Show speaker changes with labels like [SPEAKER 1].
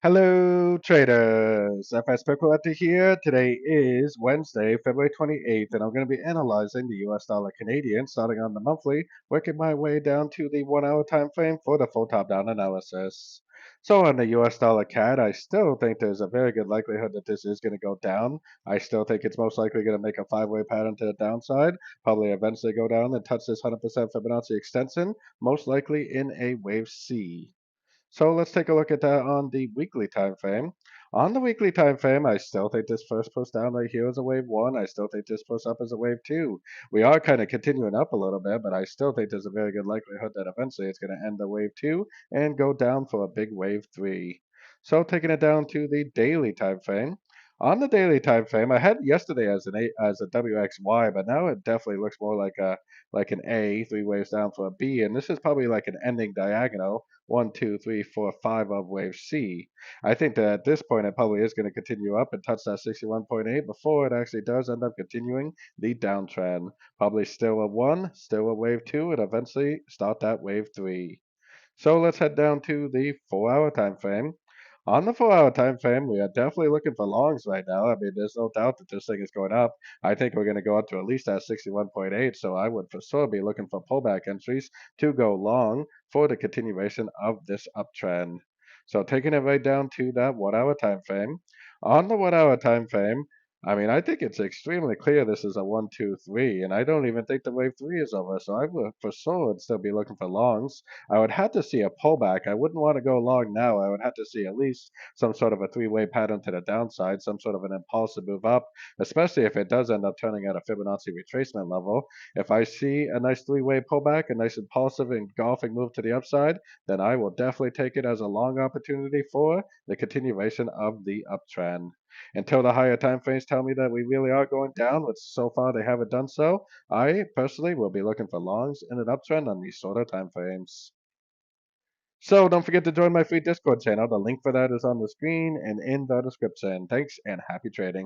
[SPEAKER 1] Hello, traders. FX Pip Collector here. Today is Wednesday, February 28th, and I'm going to be analyzing the US dollar Canadian starting on the monthly, working my way down to the 1 hour time frame for the full top down analysis. So on the US dollar CAD, I still think there's a very good likelihood that this is going to go down. I still think it's most likely going to make a five-way pattern to the downside, probably eventually go down and touch this 100% Fibonacci extension, most likely in a wave C. So let's take a look at that on the weekly time frame. On the weekly time frame, I still think this first push down right here is a wave one. I still think this push up is a wave two. We are kind of continuing up a little bit, but I still think there's a very good likelihood that eventually it's going to end the wave two and go down for a big wave three. So taking it down to the daily time frame. On the daily time frame, I had yesterday as a WXY, but now it definitely looks more like an A, three waves down for a B, and this is probably like an ending diagonal one, two, three, four, five of wave C. I think that at this point it probably is going to continue up and touch that 61.8 before it actually does end up continuing the downtrend. Probably still a one, still a wave two, and eventually start that wave three. So let's head down to the 4 hour time frame. On the 4 hour time frame, we are definitely looking for longs right now. I mean, there's no doubt that this thing is going up. I think we're going to go up to at least that 61.8. So I would for sure be looking for pullback entries to go long for the continuation of this uptrend. So taking it right down to that 1 hour time frame. On the 1 hour time frame, I mean, I think it's extremely clear this is a one, two, three, and I don't even think the wave three is over. So I would for sure would still be looking for longs. I would have to see a pullback. I wouldn't want to go long now. I would have to see at least some sort of a three-way pattern to the downside, some sort of an impulsive move up, especially if it does end up turning at a Fibonacci retracement level. If I see a nice three-way pullback, a nice impulsive engulfing move to the upside, then I will definitely take it as a long opportunity for the continuation of the uptrend. Until the higher time frames tell me that we really are going down, which so far they haven't done so, I personally will be looking for longs in an uptrend on these shorter time frames. So don't forget to join my free Discord channel. The link for that is on the screen and in the description. Thanks and happy trading.